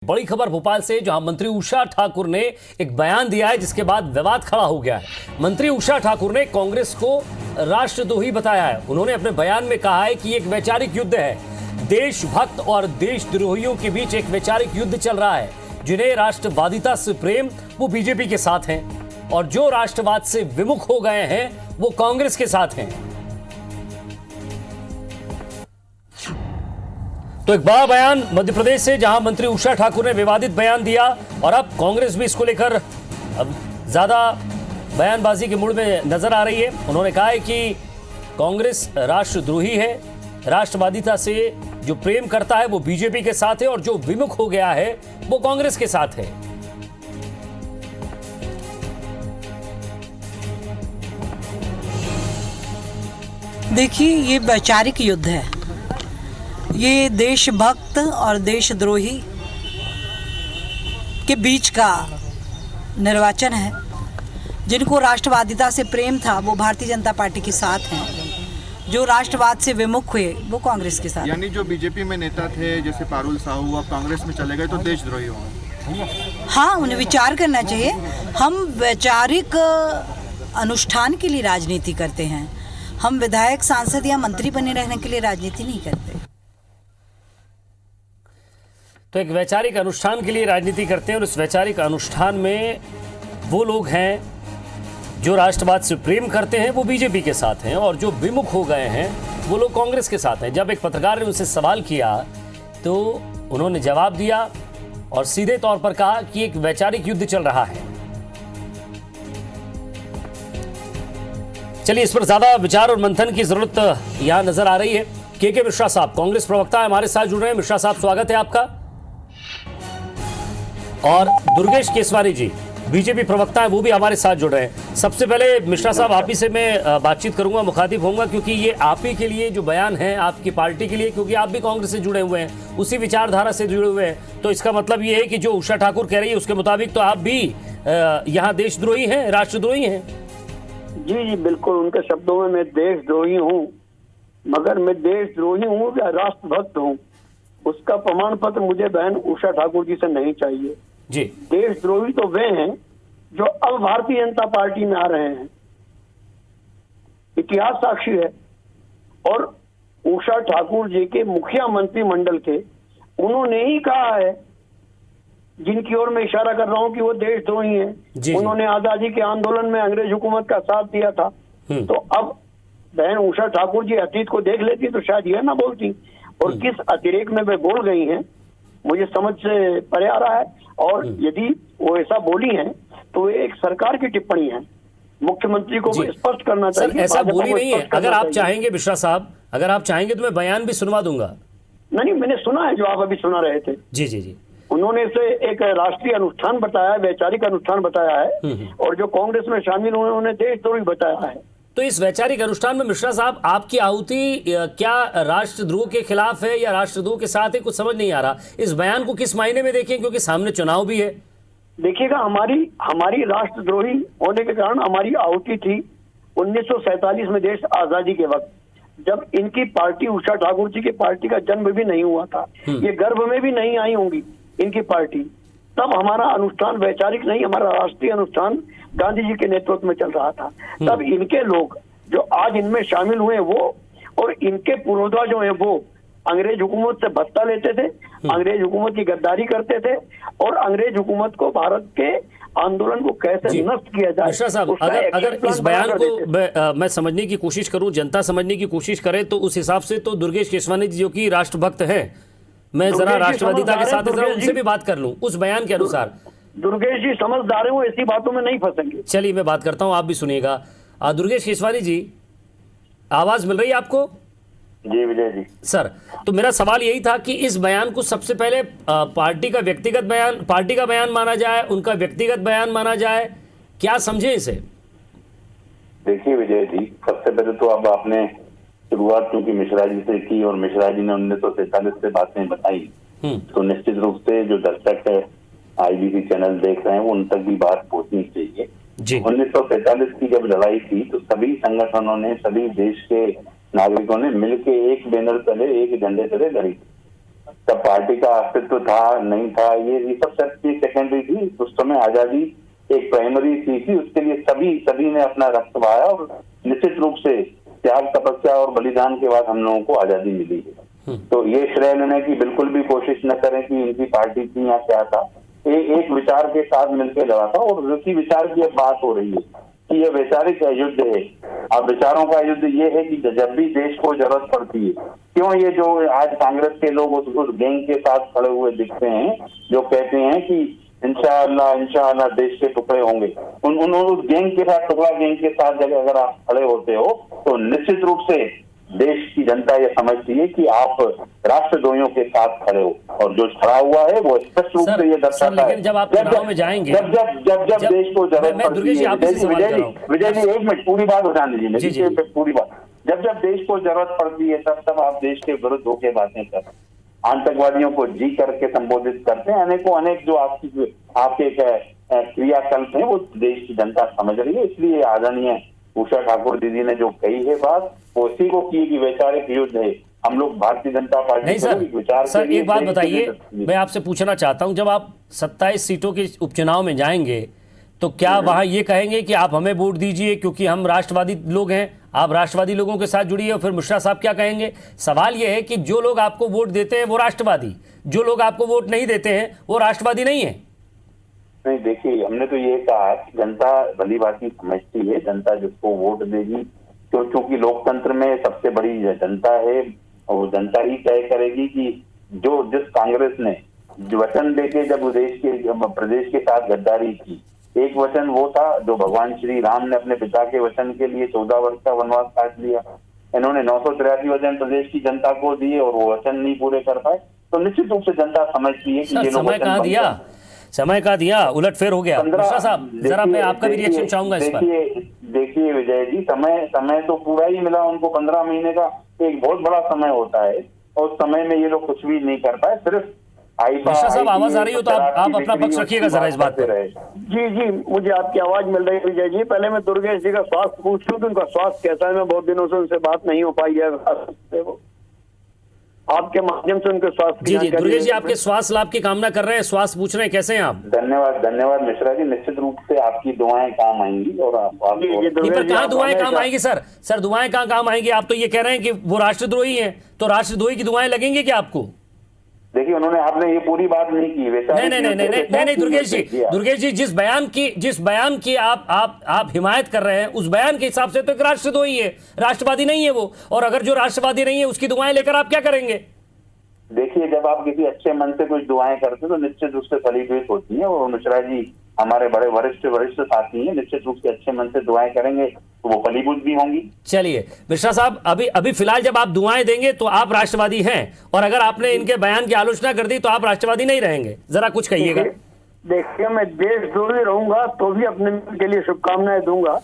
बड़ी खबर भोपाल से, जहां मंत्री उषा ठाकुर ने एक बयान दिया है जिसके बाद विवाद खड़ा हो गया है। मंत्री उषा ठाकुर ने कांग्रेस को राष्ट्रद्रोही बताया है। उन्होंने अपने बयान में कहा है कि एक वैचारिक युद्ध है। देशभक्त और देशद्रोहियों के बीच एक वैचारिक युद्ध चल रहा है। जिन्हें राष्ट्रवादिता से प्रेम वो बीजेपी के साथ हैं, और जो राष्ट्रवाद से विमुख हो गए हैं वो कांग्रेस के साथ हैं। तो एक बड़ा बयान मध्य प्रदेश से, जहां मंत्री उषा ठाकुर ने विवादित बयान दिया, और अब कांग्रेस भी इसको लेकर अब ज्यादा बयानबाजी के मूड में नजर आ रही है। उन्होंने कहा है कि कांग्रेस राष्ट्रद्रोही है, राष्ट्रवादिता से जो प्रेम करता है वो बीजेपी के साथ है, और जो विमुख हो गया है वो कांग्रेस के साथ है। देखिए, ये वैचारिक युद्ध है। ये देशभक्त और देशद्रोही के बीच का निर्वाचन है। जिनको राष्ट्रवादिता से प्रेम था वो भारतीय जनता पार्टी के साथ हैं, जो राष्ट्रवाद से विमुख हुए वो कांग्रेस के साथ। यानी जो बीजेपी में नेता थे जैसे पारुल साहू, अब कांग्रेस में चले गए तो देशद्रोही होंगे। हाँ, उन्हें विचार करना चाहिए। हम वैचारिक अनुष्ठान के लिए राजनीति करते हैं। हम विधायक, सांसद या मंत्री बने रहने के लिए राजनीति नहीं करते। तो एक वैचारिक अनुष्ठान के लिए राजनीति करते हैं, और इस वैचारिक अनुष्ठान में वो लोग हैं जो राष्ट्रवाद से प्रेम करते हैं वो बीजेपी के साथ हैं, और जो विमुख हो गए हैं वो लोग कांग्रेस के साथ हैं। जब एक पत्रकार ने उनसे सवाल किया तो उन्होंने जवाब दिया और सीधे तौर पर कहा कि एक वैचारिक युद्ध चल रहा है। चलिए, इस पर ज्यादा विचार और मंथन की जरूरत यहां नजर आ रही है। के मिश्रा साहब, कांग्रेस प्रवक्ता हमारे साथ जुड़ रहे हैं। मिश्रा साहब, स्वागत है आपका। और दुर्गेश केसवानी जी, बीजेपी प्रवक्ता है, वो भी हमारे साथ जुड़ रहे हैं। सबसे पहले मिश्रा साहब, आप ही से मैं बातचीत करूंगा, मुखातिब होऊंगा, क्योंकि ये आप ही के लिए जो बयान है, आपकी पार्टी के लिए, क्योंकि आप भी कांग्रेस से जुड़े हुए हैं, उसी विचारधारा से जुड़े हुए हैं। तो इसका मतलब ये है कि जो उषा ठाकुर कह रही है उसके मुताबिक तो आप भी यहाँ देशद्रोही हैं, राष्ट्रद्रोही हैं। जी जी, बिल्कुल। उनके शब्दों में मैं देशद्रोही हूँ, मगर मैं देशद्रोही हूँ या राष्ट्रभक्त हूँ उसका प्रमाण पत्र मुझे बहन उषा ठाकुर जी से नहीं चाहिए जी। देशद्रोही तो वे हैं जो अब भारतीय जनता पार्टी में आ रहे हैं। इतिहास साक्षी है। और उषा ठाकुर जी के मुखिया मंत्रिमंडल के उन्होंने ही कहा है, जिनकी ओर मैं इशारा कर रहा हूं कि वो देशद्रोही हैं। उन्होंने आजादी के आंदोलन में अंग्रेज हुकूमत का साथ दिया था। तो अब बहन उषा ठाकुर जी अतीत को देख लेती तो शायद यह ना बोलती, और किस अतिरेक में वे बोल गई हैं मुझे समझ से परे आ रहा है। और यदि वो ऐसा बोली हैं तो एक सरकार की टिप्पणी है, मुख्यमंत्री को स्पष्ट करना चाहिए। सर, ऐसा बोली नहीं है। अगर आप चाहेंगे मिश्रा साहब, अगर आप चाहेंगे तो मैं बयान भी सुनवा दूंगा। नहीं, मैंने सुना है जो आप अभी सुना रहे थे। जी जी जी। उन्होंने इसे एक राष्ट्रीय अनुष्ठान बताया है, वैचारिक अनुष्ठान बताया है, और जो कांग्रेस में शामिल हुए उन्होंने देशद्रोही बताया है। तो इस वैचारिक अनुष्ठान में मिश्रा साहब, आपकी आहुति क्या राष्ट्रद्रोह के खिलाफ है या राष्ट्रद्रोह के साथ है, कुछ समझ नहीं आ रहा। इस बयान को किस मायने में देखें, क्योंकि सामने चुनाव भी है। देखिएगा, हमारी राष्ट्रद्रोही होने के कारण हमारी आहुति थी 1947 में देश आजादी के वक्त, जब इनकी पार्टी, उषा ठाकुर जी की पार्टी का जन्म भी नहीं हुआ था, ये गर्भ में भी नहीं आई होंगी इनकी पार्टी। तब हमारा अनुष्ठान वैचारिक नहीं, हमारा राष्ट्रीय अनुष्ठान गांधी जी के नेतृत्व में चल रहा था। तब इनके लोग जो आज इनमें शामिल हुए वो, और इनके पूर्वज जो है वो अंग्रेज हुकूमत से भत्ता लेते थे, अंग्रेज हुकूमत की गद्दारी करते थे, और अंग्रेज हुकूमत को भारत के आंदोलन को कैसे नष्ट किया जाए। मिश्रा साहब, अगर इस बयान को मैं समझने की कोशिश करूं, जनता समझने की कोशिश करे, तो उस हिसाब से तो दुर्गेश केसवानी जी जो कि राष्ट्रभक्त हैं, मैं जरा राष्ट्रवादिता के साथ जरा उनसे भी बात कर लूं। उस बयान के अनुसार दुर्गेश जी समझदार हैं, वो ऐसी बातों में नहीं फंसेंगे। चलिए, मैं बात करता हूं, आप भी सुनिएगा। दुर्गेश केसवानी जी, आवाज मिल रही है आपको? जी विजय जी। सर, तो मेरा सवाल यही था कि इस बयान को सबसे पहले पार्टी का व्यक्तिगत बयान, पार्टी का बयान माना जाए, उनका व्यक्तिगत बयान माना जाए, क्या समझे इसे? देखिए विजय जी, सबसे पहले तो अब आपने शुरुआत क्योंकि मिश्रा जी से की, और मिश्रा जी ने 1947 से बातें बताई, तो निश्चित रूप से जो दर्शक है IBC चैनल देख रहे हैं वो उन तक भी बात पहुंचनी चाहिए। 1947 की जब लड़ाई थी तो सभी संगठनों ने, सभी देश के नागरिकों ने मिलकर एक बैनर तले, एक झंडे तले लड़ी। तब पार्टी का अस्तित्व था नहीं था, ये सब चीज सेकेंडरी थी। उस समय आजादी एक प्राइमरी चीज थी, उसके लिए सभी ने अपना रक्त बहाया और निश्चित रूप से त्याग, तपस्या और बलिदान के बाद हम लोगों को आजादी मिली है। तो ये श्रेय लेने की बिल्कुल भी कोशिश न करें कि इनकी पार्टी थी या क्या था। एक विचार के साथ मिलकर लड़ा था, और उसी विचार की अब बात हो रही है कि ये वैचारिक युद्ध है। अब विचारों का युद्ध ये है कि जब भी देश को जरूरत पड़ती है, क्यों ये जो आज कांग्रेस के लोग उस गैंग के साथ खड़े हुए दिखते हैं जो कहते हैं कि इंशाअल्लाह देश के टुकड़े होंगे, उस गैंग के साथ, टुकड़ा गैंग के साथ अगर आप खड़े होते हो तो निश्चित रूप से देश की जनता ये समझती है कि आप राष्ट्रद्रोहियों के साथ खड़े हो। और जो खड़ा हुआ है वो स्पष्ट रूप से ये दर्शाता है। जब आप चुनाव में जाएंगे, जब देश को जरूरत पड़ती है, विजय जी एक मिनट पूरी बात बता दीजिए, पूरी बात। जब देश को जरूरत पड़ती है तब आप देश के विरुद्ध होकर बातें करते हैं, आतंकवादियों को जी करके संबोधित करते हैं। अनेक जो आपके क्रियाकल्प हैं वो देश की जनता समझ रही है। इसलिए आदरणीय उषा ठाकुर दीदी ने जो कही है बात, वो इसी को की कि वैचारिक युद्ध है। हम लोग भारतीय जनता पार्टी नहीं सर, एक बात बताइए, मैं आपसे पूछना चाहता हूं, जब आप 27 सीटों के उपचुनाव में जाएंगे तो क्या वहां ये कहेंगे कि आप हमें वोट दीजिए क्योंकि हम राष्ट्रवादी लोग हैं, आप राष्ट्रवादी लोगों के साथ जुड़िए? और फिर मिश्रा साहब क्या कहेंगे? सवाल यह है कि जो लोग आपको वोट देते हैं वो राष्ट्रवादी, जो लोग आपको वोट नहीं देते हैं वो राष्ट्रवादी नहीं है। नहीं, देखिए हमने तो ये कहा कि जनता भली भांति समझती है, जनता जिसको वोट देगी, क्योंकि लोकतंत्र में सबसे बड़ी जनता है और जनता ही तय करेगी कि जिस कांग्रेस ने जो वचन देके जब प्रदेश के साथ गद्दारी की, एक वचन वो था जो भगवान श्री राम ने अपने पिता के वचन के लिए 14 वर्ष का वनवास काट लिया। इन्होंने 983 वचन प्रदेश की जनता को दिए और वो वचन नहीं पूरे कर पाए, तो निश्चित रूप से जनता समझती है कि ये लोग समय का दिया उलटफेर हो गया। मिश्रा साहब जरा मैं आपका भी रिएक्शन चाहूंगा इस पर। देखिए विजय जी, समय तो पूरा ही मिला उनको, 15 महीने का एक बहुत बड़ा समय होता है, और उस समय में ये लोग कुछ भी नहीं कर पाए। सिर्फ मिश्रा साहब आवाज आ रही हो तो आप अपना पक्ष रखिएगा जरा इस बात पर। जी मुझे आपकी आवाज मिल रही है विजय जी। पहले मैं दुर्गेश जी का स्वास्थ्य पूछ लूं कि उनका स्वास्थ्य कैसा है। मैं बहुत दिनों से उनसे बात नहीं हो पाई है, आपके माध्यम से उनके स्वास्थ्य। जी दुर्गेश जी, आपके स्वास्थ्य लाभ की कामना कर रहे हैं, स्वास्थ्य पूछ रहे हैं, कैसे हैं आप? धन्यवाद मिश्रा जी, निश्चित रूप से आपकी दुआएं काम आएंगी। और कहाँ दुआएं काम आएंगी सर दुआएं कहाँ काम आएंगी? आप तो ये कह रहे हैं कि वो राष्ट्रद्रोही हैं, तो राष्ट्रद्रोही की दुआएं लगेंगी क्या आपको? देखिए आपने ये पूरी बात नहीं की। नहीं दुर्गेश जी, जिस बयान की आप हिमायत कर रहे हैं, उस बयान के हिसाब से तो एक राष्ट्रद्रोही है, राष्ट्रवादी नहीं है वो। और अगर जो राष्ट्रवादी नहीं है उसकी दुआएं लेकर आप क्या करेंगे? देखिए, जब आप किसी अच्छे मन से कुछ दुआएं करते हैं तो निश्चित रूप से फलीभूत होती है। और मिश्रा जी हमारे बड़े वरिष्ठ साथी हैं, निश्चित रूप से अच्छे मन से दुआएं करेंगे तो वो फलीभूत भी होंगी। चलिए मिश्रा साहब, अभी फिलहाल जब आप दुआएं देंगे तो आप राष्ट्रवादी हैं, और अगर आपने इनके बयान की आलोचना कर दी तो आप राष्ट्रवादी नहीं रहेंगे। जरा कुछ कहिएगा। देखिए, मैं देशद्रोही रहूंगा तो भी अपने के लिए शुभकामनाएं दूंगा।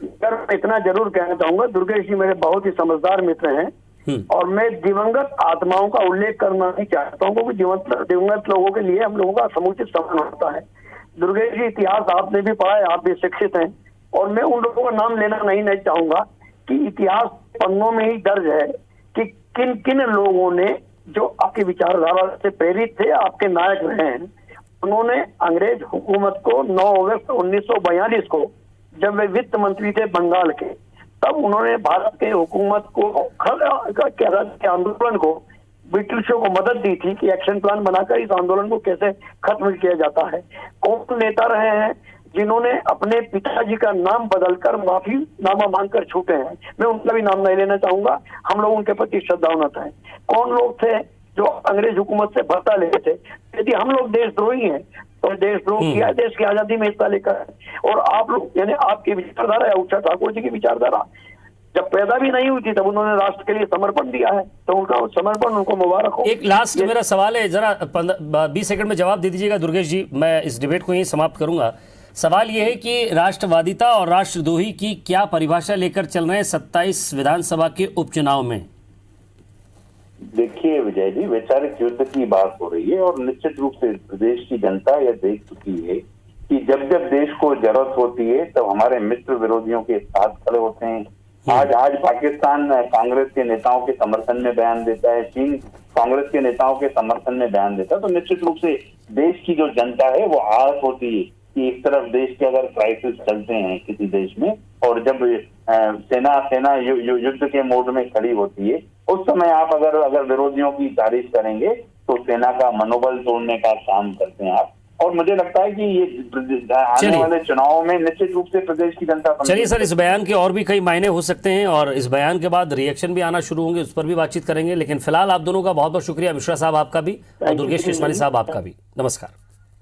मैं इतना जरूर कहना चाहूंगा, दुर्गेश जी मेरे बहुत ही समझदार मित्र हैं, और मैं दिवंगत आत्माओं का उल्लेख करना नहीं चाहता हूँ, क्योंकि दिवंगत लोगों के लिए हम लोगों का समुचित सम्मान होता है। दुर्गेश जी, इतिहास आपने भी पढ़ा है, आप भी शिक्षित हैं, और मैं उन लोगों का नाम लेना नहीं चाहूंगा कि इतिहास पन्नों में ही दर्ज है कि किन किन लोगों ने, जो आपकी विचारधारा से प्रेरित थे, आपके नायक रहे हैं, उन्होंने अंग्रेज हुकूमत को 9 अगस्त 1942 को, जब वे वित्त मंत्री थे बंगाल के, तब उन्होंने भारत के हुकूमत को के आंदोलन को, ब्रिटिशों को मदद दी थी कि एक्शन प्लान बनाकर इस आंदोलन को कैसे खत्म किया जाता है। कौन नेता रहे हैं जिन्होंने अपने पिताजी का नाम बदलकर माफीनामा मांगकर छूटे हैं? मैं उनका भी नाम नहीं लेना चाहूंगा, हम लोग उनके प्रति श्रद्धावनत हैं। कौन लोग थे जो अंग्रेज हुकूमत से भत्ता लेते थे? यदि हम लोग देशद्रोही हैं तो देशद्रोह किया, देश की आजादी में हिस्सा लेकर। और आप लोग, यानी आपकी विचारधारा या उषा ठाकुर जी की विचारधारा जब पैदा भी नहीं हुई थी तब उन्होंने राष्ट्र के लिए समर्पण दिया है, तो उनका समर्पण उनको मुबारक हो। एक लास्ट मेरा सवाल है, जरा 20 सेकंड में जवाब दे दीजिएगा दुर्गेश जी, मैं इस डिबेट को यहीं समाप्त करूंगा। सवाल यह है कि राष्ट्रवादिता और राष्ट्रद्रोही की क्या परिभाषा लेकर चल रहे हैं 27 विधानसभा के उपचुनाव में? देखिए विजय जी, वैचारिक युद्ध की बात हो रही है, और निश्चित रूप से प्रदेश की जनता यह देख चुकी है कि जब देश को जरूरत होती है तब हमारे मित्र विरोधियों के साथ खड़े होते हैं, आज पाकिस्तान कांग्रेस के नेताओं के समर्थन में बयान देता है, चीन कांग्रेस के नेताओं के समर्थन में बयान देता है, तो निश्चित रूप से देश की जो जनता है वो आहत होती है कि एक तरफ देश के अगर क्राइसिस चलते हैं किसी देश में, और जब सेना युद्ध के मोड में खड़ी होती है, उस समय आप अगर विरोधियों की तारीफ करेंगे तो सेना का मनोबल तोड़ने का काम करते हैं आप। और मुझे लगता है कि ये आने वाले चुनावों में निश्चित रूप से प्रदेश की जनता। चलिए सर, इस बयान के और भी कई मायने हो सकते हैं और इस बयान के बाद रिएक्शन भी आना शुरू होंगे, उस पर भी बातचीत करेंगे, लेकिन फिलहाल आप दोनों का बहुत बहुत शुक्रिया, मिश्रा साहब आपका भी और दुर्गेश केशवानी साहब आपका भी। नमस्कार।